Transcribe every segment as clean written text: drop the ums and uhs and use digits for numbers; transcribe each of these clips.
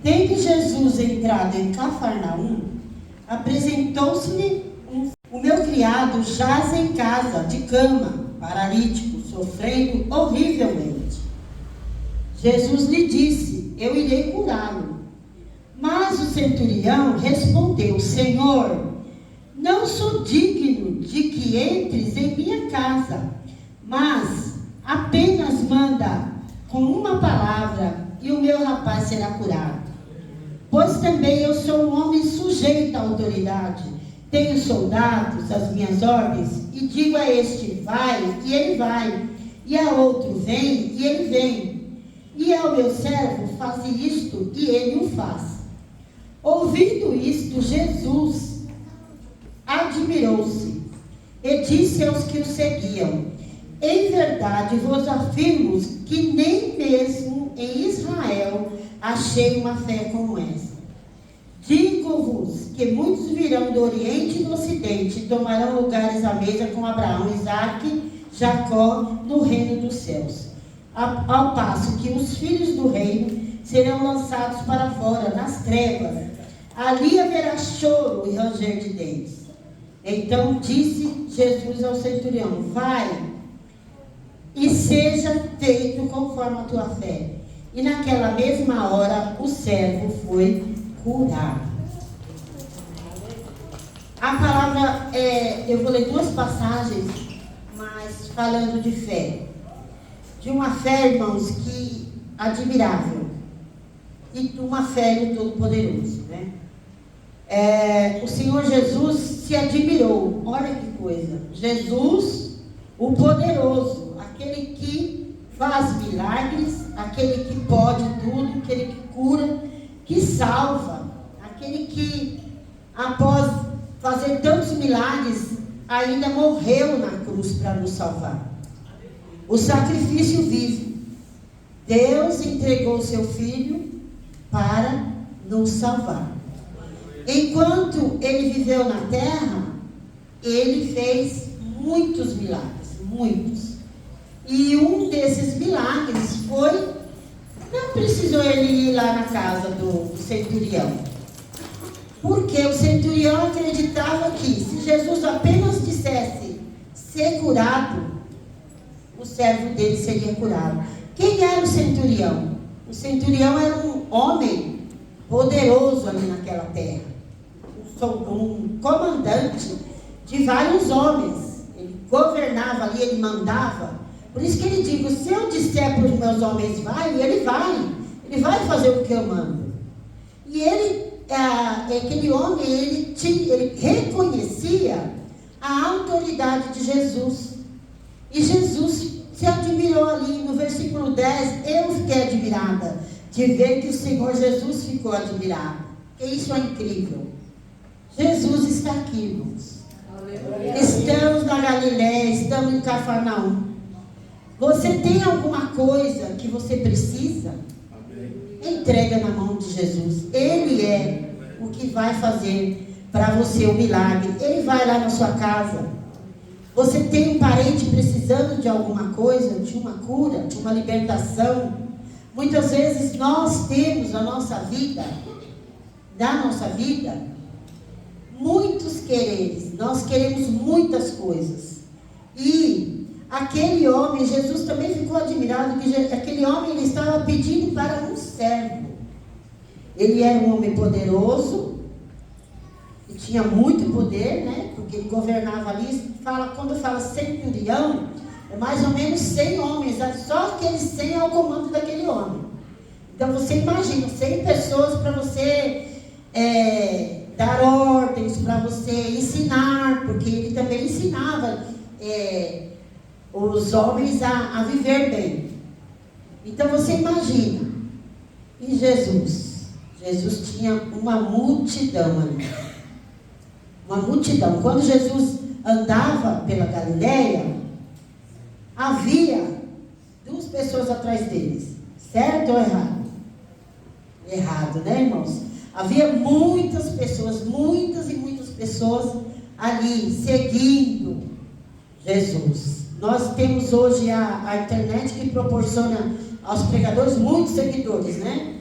Tendo Jesus entrado em Cafarnaum, apresentou-se-lhe o meu criado jaz em casa, de cama, paralítico, sofrendo horrivelmente. Jesus lhe disse: eu irei curá-lo. Mas o centurião respondeu: Senhor, não sou digno de que entres em minha casa, mas apenas manda com uma palavra e o meu rapaz será curado. Pois também eu sou um homem sujeito à autoridade, tenho soldados às minhas ordens, e digo a este: vai, e ele vai, e a outro: vem, e ele vem, e ao meu servo: faze isto, e ele o faz. Ouvindo isto, Jesus admirou-se e disse aos que o seguiam: em verdade vos afirmo que nem mesmo em Israel achei uma fé como essa. Digo-vos que muitos virão do Oriente e do Ocidente e tomarão lugares à mesa com Abraão, Isaque, Jacó no reino dos céus, ao passo que os filhos do reino serão lançados para fora, nas trevas. Ali haverá choro e ranger de dentes. Então disse Jesus ao centurião: vai, e seja feito conforme a tua fé. E naquela mesma hora o servo foi curado. A palavra, eu vou ler duas passagens, mas falando de fé. De uma fé, irmãos, que admirável. E de uma fé do Todo-Poderoso, né? O Senhor Jesus se admirou. Olha que coisa. Jesus, o poderoso, aquele que faz milagres, aquele que pode tudo, aquele que cura, que salva, aquele que, após fazer tantos milagres, ainda morreu na cruz para nos salvar. O sacrifício vivo. Deus entregou seu Filho para nos salvar. Enquanto ele viveu na terra, ele fez muitos milagres, muitos. E um desses milagres foi, não precisou ele ir lá na casa do centurião, porque o centurião acreditava que se Jesus apenas dissesse ser curado, o servo dele seria curado. Quem era o centurião? O centurião era um homem poderoso ali naquela terra, um comandante de vários homens. Ele governava ali, ele mandava. Por isso que ele diz: se eu disser para os meus homens vai, ele vai fazer o que eu mando. E ele, aquele homem, ele reconhecia a autoridade de Jesus. E Jesus se admirou ali no versículo 10. Eu fiquei admirada de ver que o Senhor Jesus ficou admirado. E isso é incrível. Jesus está aqui, irmãos. Aleluia. Estamos na Galiléia, estamos em Cafarnaum. Você tem alguma coisa que você precisa? Amém. Entrega na mão de Jesus. Ele é o que vai fazer para você o milagre. Ele vai lá na sua casa. Você tem um parente precisando de alguma coisa, de uma cura, de uma libertação. Muitas vezes nós temos na nossa vida, muitos quereres. Nós queremos muitas coisas. E aquele homem, Jesus também ficou admirado, que aquele homem, ele estava pedindo para um servo. Ele era um homem poderoso, e tinha muito poder, né? Porque ele governava ali. Quando fala centurião, é mais ou menos 100 homens, só aqueles 100 ao comando daquele homem. Então você imagina, 100 pessoas para você dar ordens, para você ensinar, porque ele também ensinava os homens a viver bem. Então você imagina. E Jesus tinha uma multidão ali. Uma multidão. Quando Jesus andava pela Galiléia, havia 2 pessoas atrás deles. Certo ou errado? Errado, né, irmãos? Havia muitas pessoas, muitas e muitas pessoas ali, seguindo Jesus. Nós temos hoje a internet que proporciona aos pregadores muitos seguidores, né?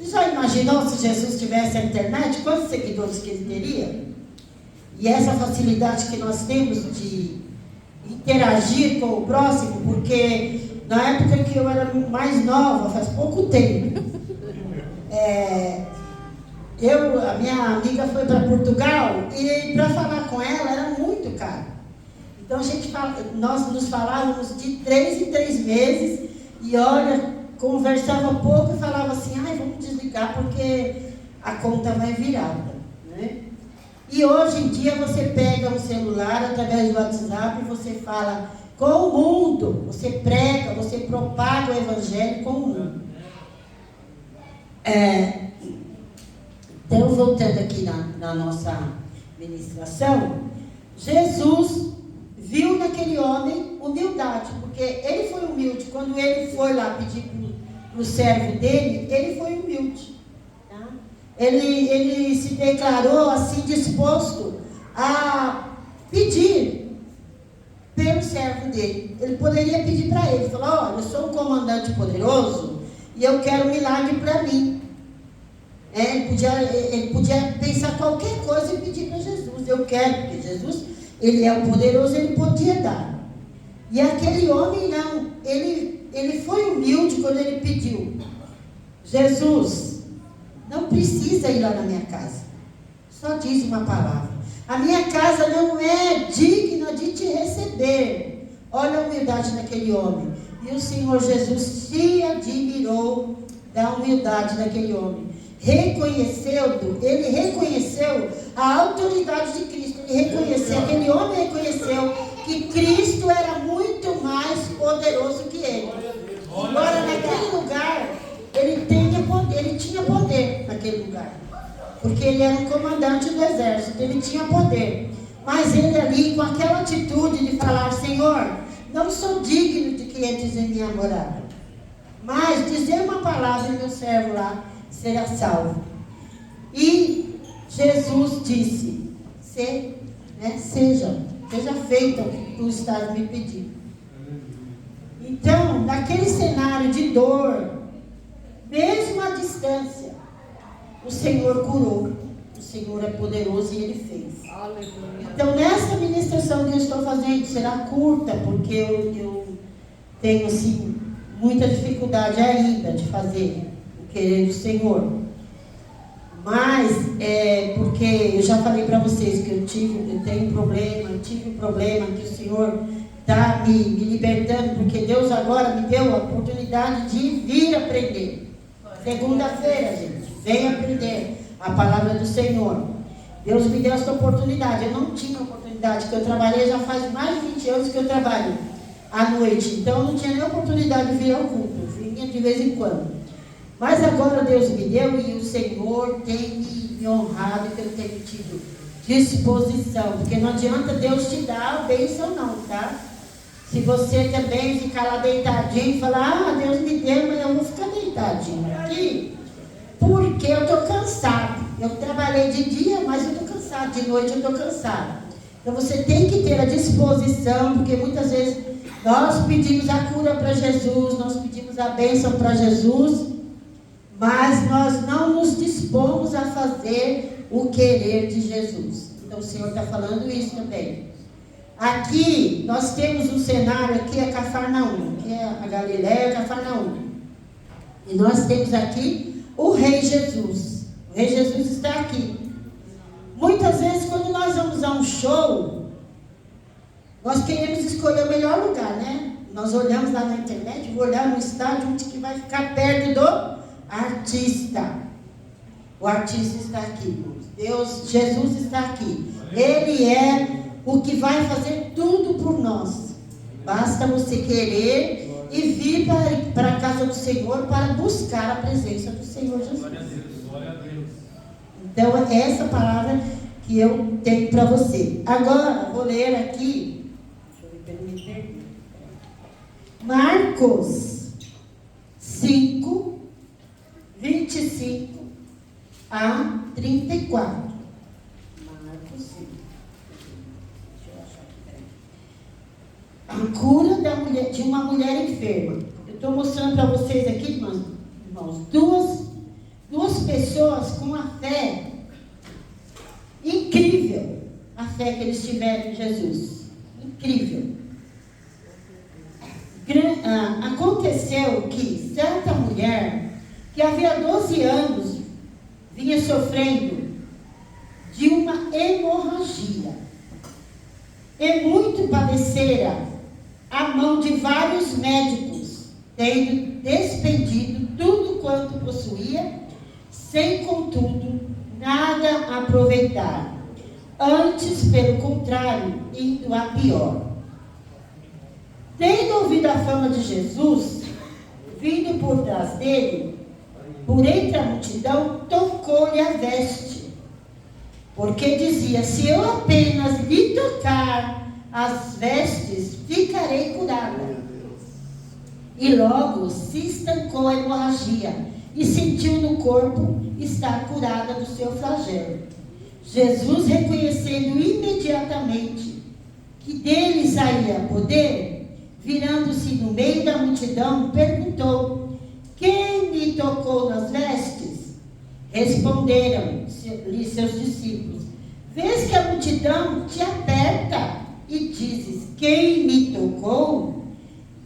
Você já imaginou se Jesus tivesse a internet? Quantos seguidores que ele teria? E essa facilidade que nós temos de interagir com o próximo, porque na época que eu era mais nova, faz pouco tempo, a minha amiga foi para Portugal e para falar com ela era muito caro. Então nós nos falávamos de 3 em 3 meses e olha, conversava pouco e falava assim, vamos desligar porque a conta vai virada, né? E hoje em dia você pega um celular através do WhatsApp e você fala com o mundo, você prega, você propaga o evangelho com o mundo. Então, voltando aqui na nossa ministração, Jesus viu naquele homem humildade, porque ele foi humilde. Quando ele foi lá pedir para o servo dele, ele foi humilde. Tá? Ele se declarou assim disposto a pedir pelo servo dele. Ele poderia pedir para ele, falar, olha, eu sou um comandante poderoso e eu quero um milagre para mim. Ele podia pensar qualquer coisa e pedir para Jesus. Eu quero, porque Jesus, ele é o poderoso, ele podia dar. E aquele homem não, ele foi humilde quando ele pediu. Jesus, não precisa ir lá na minha casa. Só diz uma palavra. A minha casa não é digna de te receber. Olha a humildade daquele homem. E o Senhor Jesus se admirou da humildade daquele homem. Ele reconheceu a autoridade de Cristo. Aquele homem reconheceu que Cristo era muito mais poderoso que ele. Agora, naquele lugar, ele tinha poder naquele lugar. Porque ele era um comandante do exército, ele tinha poder. Mas ele ali, com aquela atitude de falar, Senhor, não sou digno de que entres em minha morada. Mas dizer uma palavra e meu servo lá será salvo. E Jesus disse, seja feito o que tu estás me pedindo. Então, naquele cenário de dor, mesmo à distância, o Senhor curou. O Senhor é poderoso e Ele fez. Aleluia. Então, nessa ministração que eu estou fazendo, será curta, porque eu tenho assim, muita dificuldade ainda de fazer o querer do Senhor. Mas, porque eu já falei para vocês que eu tive um problema, que o Senhor está me libertando, porque Deus agora me deu a oportunidade de vir aprender. Segunda-feira, gente, vem aprender a palavra do Senhor. Deus me deu essa oportunidade. Eu não tinha oportunidade, porque eu trabalhei já faz mais de 20 anos que eu trabalho à noite. Então, eu não tinha nem oportunidade de vir ao culto. Eu vinha de vez em quando. Mas agora Deus me deu e o Senhor tem me honrado, que eu tenho tido disposição. Porque não adianta Deus te dar a bênção não, tá? Se você também ficar lá deitadinho e falar, Deus me deu, mas eu vou ficar deitadinho aqui, porque eu estou cansado. Eu trabalhei de dia, mas eu estou cansado. De noite eu estou cansado. Então você tem que ter a disposição, porque muitas vezes nós pedimos a cura para Jesus, nós pedimos a bênção para Jesus, mas nós não nos dispomos a fazer o querer de Jesus. Então o Senhor está falando isso também. Aqui nós temos um cenário, aqui é Cafarnaum, aqui é a Galileia, Cafarnaum. E nós temos aqui o Rei Jesus. O Rei Jesus está aqui. Muitas vezes quando nós vamos a um show, nós queremos escolher o melhor lugar, né? Nós olhamos lá na internet, vou olhar no estádio onde que vai ficar perto do artista. O artista está aqui. Jesus está aqui. Ele é o que vai fazer tudo por nós. Basta você querer e vir para a casa do Senhor para buscar a presença do Senhor Jesus. Glória a Deus, glória a Deus. Então, é essa palavra que eu tenho para você. Agora, vou ler aqui. Deixa eu ver se eu me perdi. Marcos 5, 25 a 34. Marcos 5. Deixa eu achar aqui. A cura de uma mulher enferma. Eu estou mostrando para vocês aqui, irmãos, duas pessoas com uma fé incrível, a fé que eles tiveram em Jesus. Incrível. Aconteceu que certa mulher, que havia 12 anos, vinha sofrendo de uma hemorragia, e muito padecera a mão de vários médicos, tendo despendido tudo quanto possuía, sem contudo nada aproveitar, antes, pelo contrário, indo a pior. Tendo ouvido a fama de Jesus, vindo por trás dele, por entre a multidão, tocou-lhe a veste, porque dizia: se eu apenas lhe tocar as vestes, ficarei curada. E logo se estancou a hemorragia, e sentiu no corpo estar curada do seu flagelo. Jesus, reconhecendo imediatamente que dele saía poder, virando-se no meio da multidão, perguntou: quem me tocou nas vestes? Responderam-lhe seus discípulos: vês que a multidão te aperta e dizes: quem me tocou?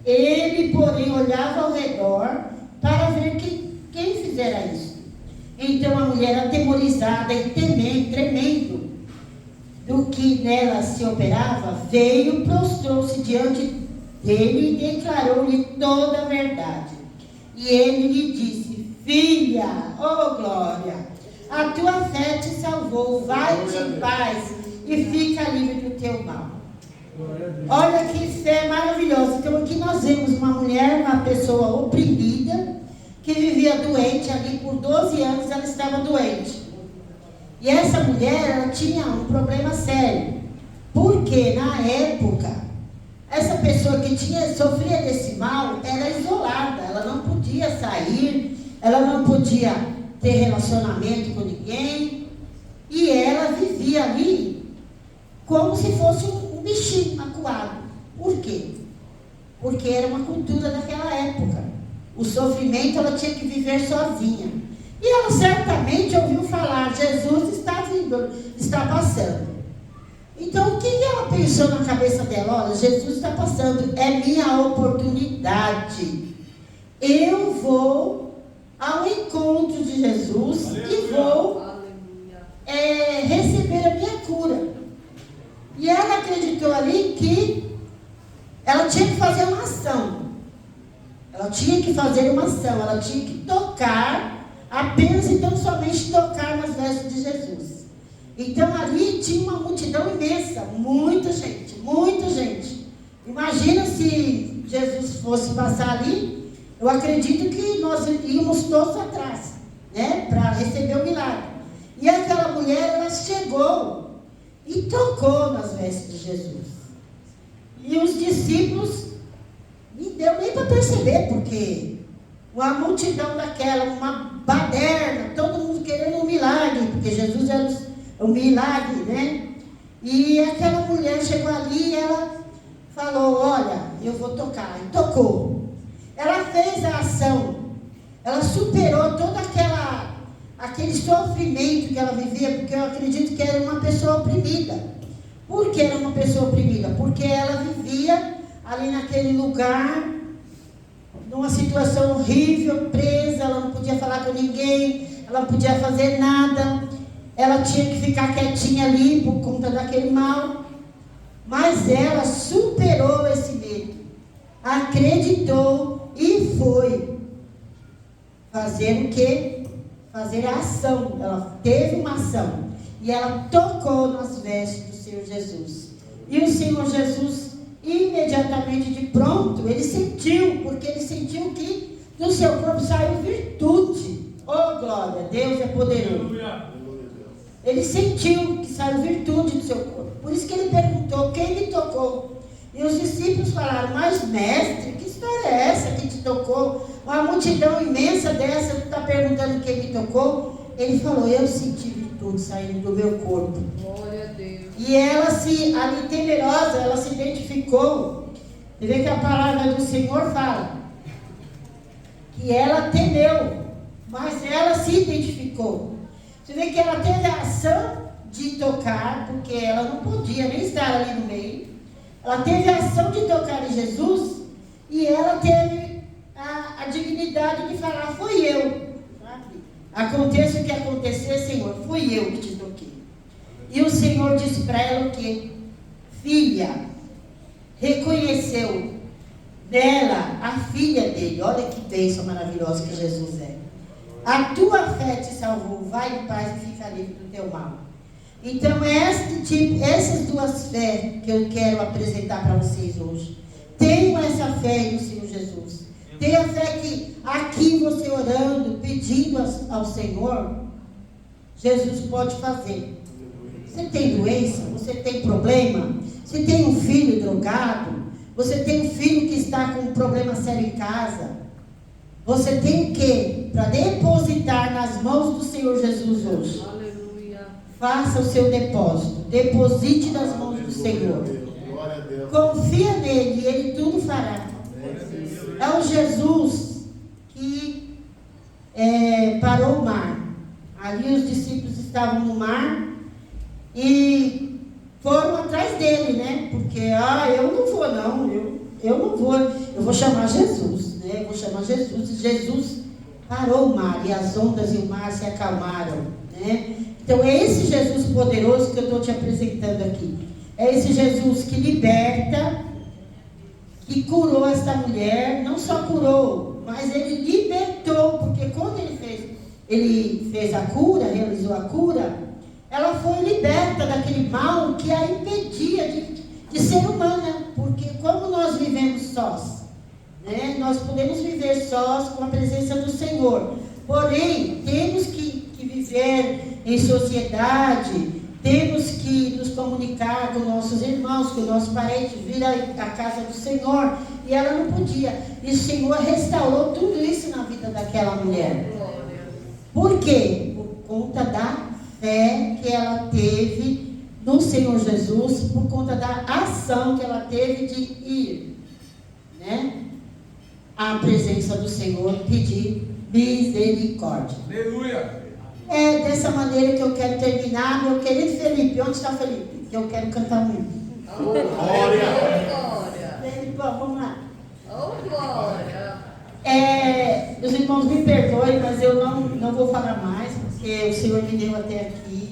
Ele, porém, olhava ao redor para ver quem fizera isso. Então a mulher, atemorizada e tremendo do que nela se operava, veio, prostrou-se diante dele e declarou-lhe toda a verdade. E ele lhe disse: filha, oh glória, a tua fé te salvou, vai-te em paz e fica livre do teu mal. Olha que fé maravilhosa. Então aqui nós vemos uma mulher, uma pessoa oprimida, que vivia doente ali por 12 anos, ela estava doente. E essa mulher, ela tinha um problema sério, porque na época, essa pessoa que sofria desse mal era isolada, ela não podia sair, ela não podia ter relacionamento com ninguém, e ela vivia ali como se fosse um bichinho acuado. Por quê? Porque era uma cultura daquela época. O sofrimento ela tinha que viver sozinha. E ela certamente ouviu falar: Jesus está vindo, está passando. Então o que ela pensou na cabeça dela? Olha, Jesus está passando, é minha oportunidade. Eu vou ao encontro de Jesus. Aleluia. E vou receber a minha cura. E ela acreditou ali que ela tinha que fazer uma ação. Ela tinha que fazer uma ação, ela tinha que tocar, apenas então somente tocar nas vestes de Jesus. Então ali tinha uma multidão imensa, muita gente, muita gente. Imagina se Jesus fosse passar ali, eu acredito que nós íamos todos atrás, né, para receber o milagre. E aquela mulher, ela chegou e tocou nas vestes de Jesus. E os discípulos não deu nem para perceber, porque uma multidão daquela, uma baderna, todo mundo querendo um milagre, porque Jesus era o milagre, né? E aquela mulher chegou ali e ela falou: olha, eu vou tocar. E tocou. Ela fez a ação, ela superou todo aquele sofrimento que ela vivia, porque eu acredito que era uma pessoa oprimida. Por que era uma pessoa oprimida? Porque ela vivia ali naquele lugar, numa situação horrível, presa, ela não podia falar com ninguém, ela não podia fazer nada, ela tinha que ficar quietinha ali por conta daquele mal. Mas ela superou esse medo, acreditou e foi fazer o quê? Fazer a ação. Ela teve uma ação e ela tocou nas vestes do Senhor Jesus. E o Senhor Jesus, imediatamente de pronto, ele sentiu, porque ele sentiu que do seu corpo saiu virtude. Oh glória, Deus é poderoso. Ele sentiu que saiu virtude do seu corpo. Por isso que ele perguntou: quem me tocou? E os discípulos falaram: mas mestre, que história é essa que te tocou? Uma multidão imensa dessa, tu está perguntando quem me tocou? Ele falou: eu senti virtude saindo do meu corpo. Glória a Deus. E ela ali temerosa, ela se identificou. Você vê que a palavra do Senhor fala que ela temeu, mas ela se identificou. Você vê que ela teve a ação de tocar, porque ela não podia nem estar ali no meio. Ela teve a ação de tocar em Jesus e ela teve a dignidade de falar, foi eu. Sabe? Aconteça o que acontecer, Senhor, fui eu que te toquei. E o Senhor disse para ela o quê? Filha, reconheceu dela a filha dele. Olha que bênção maravilhosa que Jesus é. A tua fé te salvou, vai em paz e fica livre do teu mal. Então essas duas fés que eu quero apresentar para vocês hoje. Tenham essa fé no Senhor Jesus. Tenha fé que aqui você orando, pedindo ao Senhor, Jesus pode fazer. Você tem doença? Você tem problema? Você tem um filho drogado? Você tem um filho que está com um problema sério em casa? Você tem o quê? Para depositar nas mãos do Senhor Jesus hoje. Aleluia. Faça o seu depósito. Deposite nas mãos do Senhor. Confia nele e ele tudo fará. É o Jesus que parou o mar. Ali os discípulos estavam no mar e foram atrás dele, né? Porque, eu não vou não, eu não vou, eu vou chamar Jesus, né? Eu vou chamar Jesus. E Jesus parou o mar e as ondas e o mar se acalmaram, né? Então é esse Jesus poderoso que eu estou te apresentando aqui. É esse Jesus que liberta, que curou essa mulher, não só curou, mas ele libertou, porque quando ele fez a cura, realizou a cura, ela foi liberta daquele mal que a impedia de ser humana, porque como nós vivemos sós, né, nós podemos viver sós com a presença do Senhor, porém, temos que viver em sociedade, temos que nos comunicar com nossos irmãos, com nossos parentes, vir à casa do Senhor, e ela não podia. E o Senhor restaurou tudo isso na vida daquela mulher. Por quê? Por conta da fé que ela teve no Senhor Jesus, por conta da ação que ela teve de ir, né, à presença do Senhor, pedir misericórdia. Aleluia! É dessa maneira que eu quero terminar, meu querido Felipe. Onde está o Felipe? Que eu quero cantar muito. Glória! Felipe, vamos lá. Glória! Os irmãos me perdoem, mas eu não vou falar mais, porque o Senhor me deu até aqui.